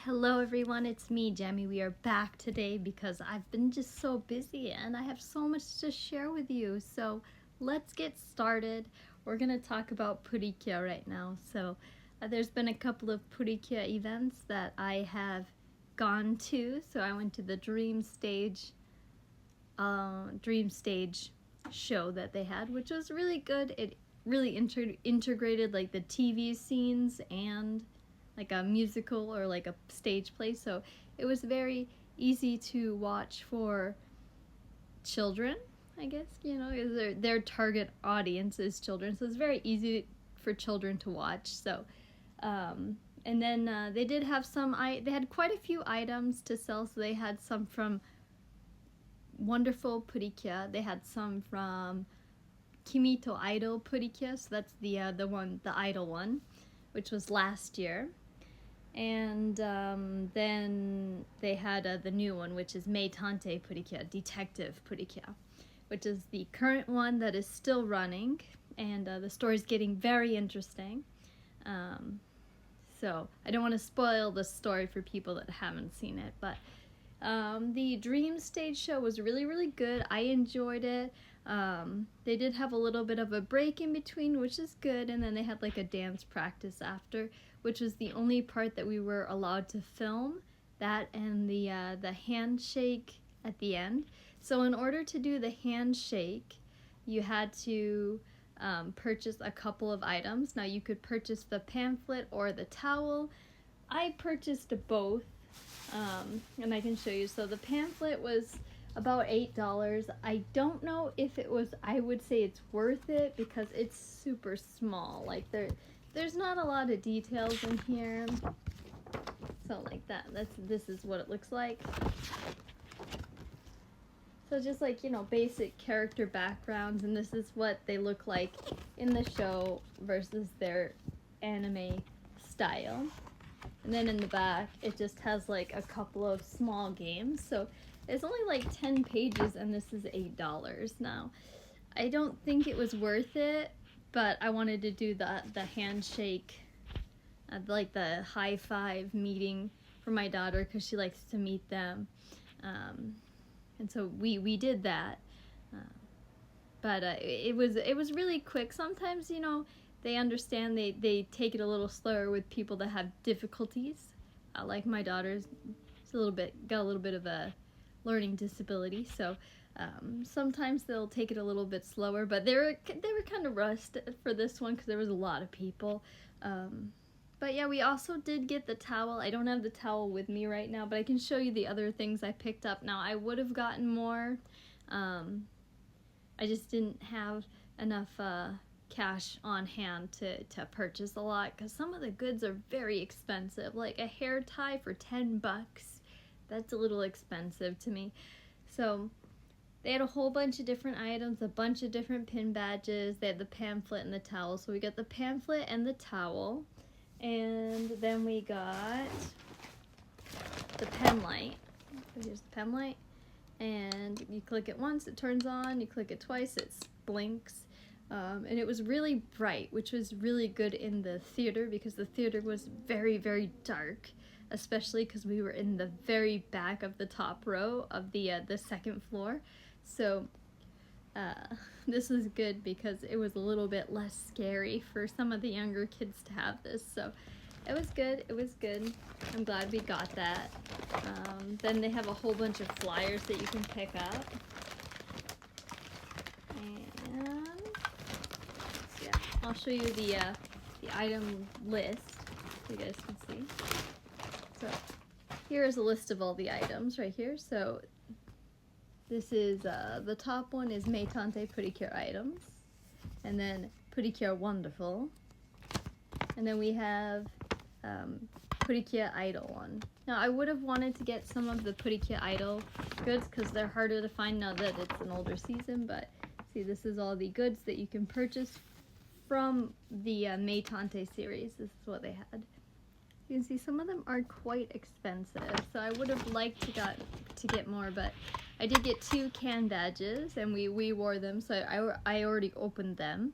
Hello everyone, it's me, Jamie. We are back today because I've been just so busy and I have so much to share with you. So let's get started. We're going to talk about Purikia right now. There's been a couple of Purikia events that I have gone to. So I went to the Dream Stage show that they had, which was really good. It really integrated like the TV scenes and like a musical or like a stage play, so it was very easy to watch for children, I guess, their target audience is children, so it's very easy for children to watch. And then they did have they had quite a few items to sell, so they had some from Wonderful Purikia, they had some from Kimi to Idol Purikia, so that's the idol one, which was last year. And then they had the new one, which is Meitante Purikia, Detective Purikia, which is the current one that is still running, and the story's getting very interesting. So I don't want to spoil the story for people that haven't seen it, but the Dream Stage show was really, really good. I enjoyed it. They did have a little bit of a break in between, which is good, and then they had like a dance practice after, which was the only part that we were allowed to film, that and the handshake at the end. So in order to do the handshake, you had to purchase a couple of items. Now you could purchase the pamphlet or the towel. I purchased both, and I can show you. So the pamphlet was about $8. I don't know if it was, I would say it's worth it because it's super small. Like there's not a lot of details in here. So like that, this is what it looks like. So just like, basic character backgrounds, and this is what they look like in the show versus their anime style. And then in the back, it just has like a couple of small games. So it's only like 10 pages, and this is $8 now. I don't think it was worth it, but I wanted to do the handshake, like the high five meeting for my daughter because she likes to meet them. And so we did that. But it was really quick. Sometimes, they understand, they take it a little slower with people that have difficulties. Like my daughter's got a little bit of a learning disability, so sometimes they'll take it a little bit slower. But they were kind of rushed for this one because there was a lot of people. But yeah, we also did get the towel. I don't have the towel with me right now, but I can show you the other things I picked up. Now, I would have gotten more. I just didn't have enough cash on hand to purchase a lot because some of the goods are very expensive. Like a hair tie for $10. That's a little expensive to me. So they had a whole bunch of different items, a bunch of different pin badges. They had the pamphlet and the towel. So we got the pamphlet and the towel. And then we got the pen light. So here's the pen light. And you click it once, it turns on. You click it twice, it blinks. And it was really bright, which was really good in the theater because the theater was very, very dark, especially because we were in the very back of the top row of the second floor. So this was good because it was a little bit less scary for some of the younger kids to have this. So it was good. I'm glad we got that. Then they have a whole bunch of flyers that you can pick up. And yeah, I'll show you the item list so you guys can see. So here is a list of all the items right here. So this is, the top one is Meitante Purikia items, and then Purikia Wonderful, and then we have Purikia Idol one. Now I would have wanted to get some of the Purikia Idol goods because they're harder to find now that it's an older season, but see, this is all the goods that you can purchase from the Meitante series. This is what they had. You can see some of them are quite expensive, so I would have liked to get more, but I did get 2 can badges, and we wore them, so I already opened them,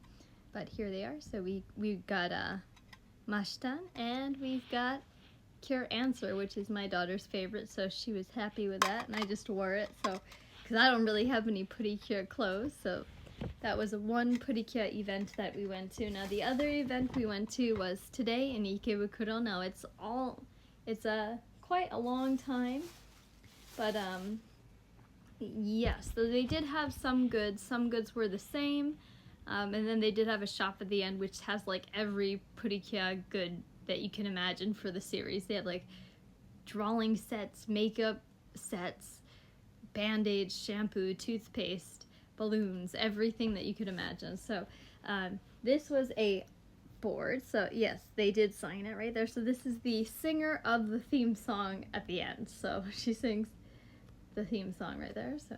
but here they are. So we got Mashtan, and we've got pedicure answer, which is my daughter's favorite, so she was happy with that, and I just wore it, so, because I don't really have any pedicure clothes, so that was one pedicure event that we went to. Now, the other event we went to was today in Ikebukuro. Now, it's quite a long time, but, yes, so they did have some goods. Some goods were the same, and then they did have a shop at the end which has like every pedicure good that you can imagine for the series. They had like drawing sets, makeup sets, band-aids, shampoo, toothpaste, balloons, everything that you could imagine. So this was a board, so yes, they did sign it right there. So this is the singer of the theme song at the end, so she sings the theme song right there. So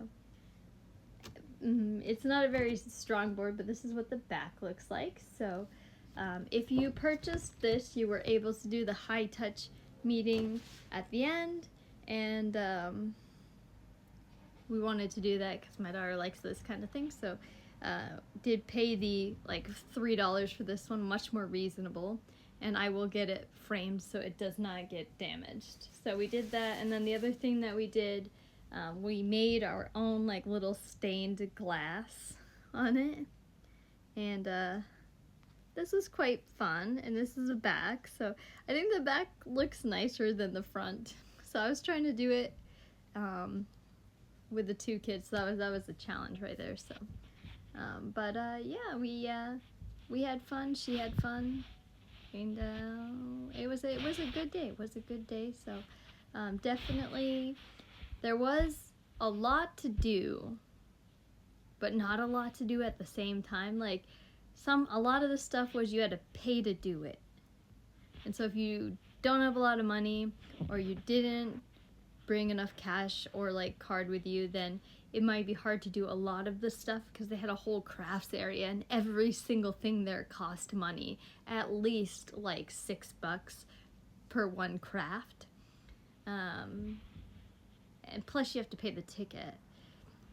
it's not a very strong board, but this is what the back looks like. So if you purchased this, you were able to do the high touch meeting at the end, and we wanted to do that because my daughter likes this kind of thing, so did pay the like $3 for this one, much more reasonable, and I will get it framed so it does not get damaged. So we did that, and then the other thing that we did, we made our own like little stained glass on it, and this was quite fun. And this is a back, so I think the back looks nicer than the front, so I was trying to do it with the two kids, so that was a challenge right there. So yeah, we had fun, she had fun, and it was a good day. So definitely there was a lot to do, but not a lot to do at the same time. Like a lot of the stuff was you had to pay to do it, and so if you don't have a lot of money, or you didn't bring enough cash or like card with you, then it might be hard to do a lot of the stuff, because they had a whole crafts area and every single thing there cost money, at least like $6 per one craft, and plus you have to pay the ticket.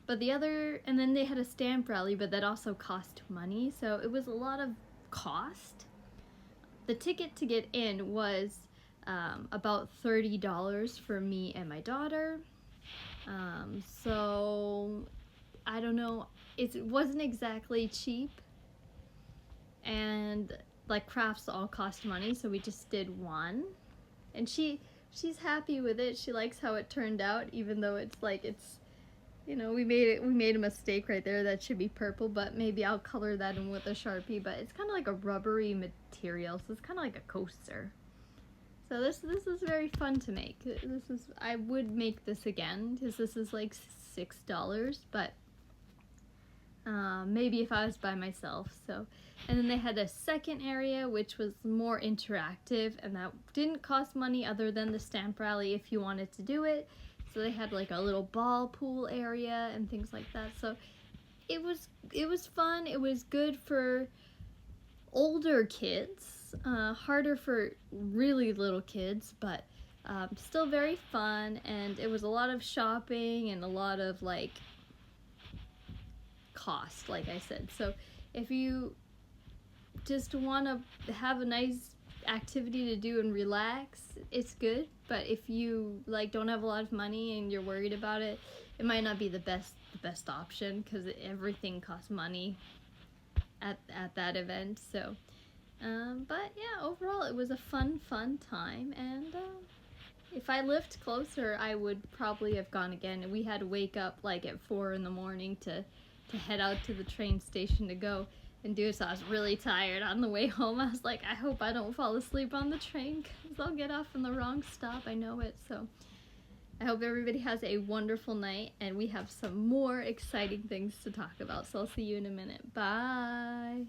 But and then they had a stamp rally, but that also cost money, so it was a lot of cost. The ticket to get in was about $30 for me and my daughter. So I don't know, it wasn't exactly cheap, and like crafts all cost money, so we just did one, and she's happy with it. She likes how it turned out, even though we made a mistake right there. That should be purple, but maybe I'll color that in with a Sharpie. But it's kind of like a rubbery material, so it's kind of like a coaster. So this is very fun to make. I would make this again, because this is like $6, but maybe if I was by myself. So, and then they had a second area which was more interactive, and that didn't cost money other than the stamp rally if you wanted to do it. So they had like a little ball pool area and things like that. So it was fun. It was good for older kids. Harder for really little kids, but still very fun, and it was a lot of shopping and a lot of like cost, like I said. So if you just want to have a nice activity to do and relax, it's good. But if you like don't have a lot of money and you're worried about it, it might not be the best option, because everything costs money at that event. So but yeah, overall it was a fun time, and if I lived closer, I would probably have gone again. And we had to wake up like at 4 in the morning to head out to the train station to go and do it, so I was really tired on the way home. I was like, I hope I don't fall asleep on the train, because I'll get off in the wrong stop, I know it. So I hope everybody has a wonderful night, and we have some more exciting things to talk about, so I'll see you in a minute. Bye!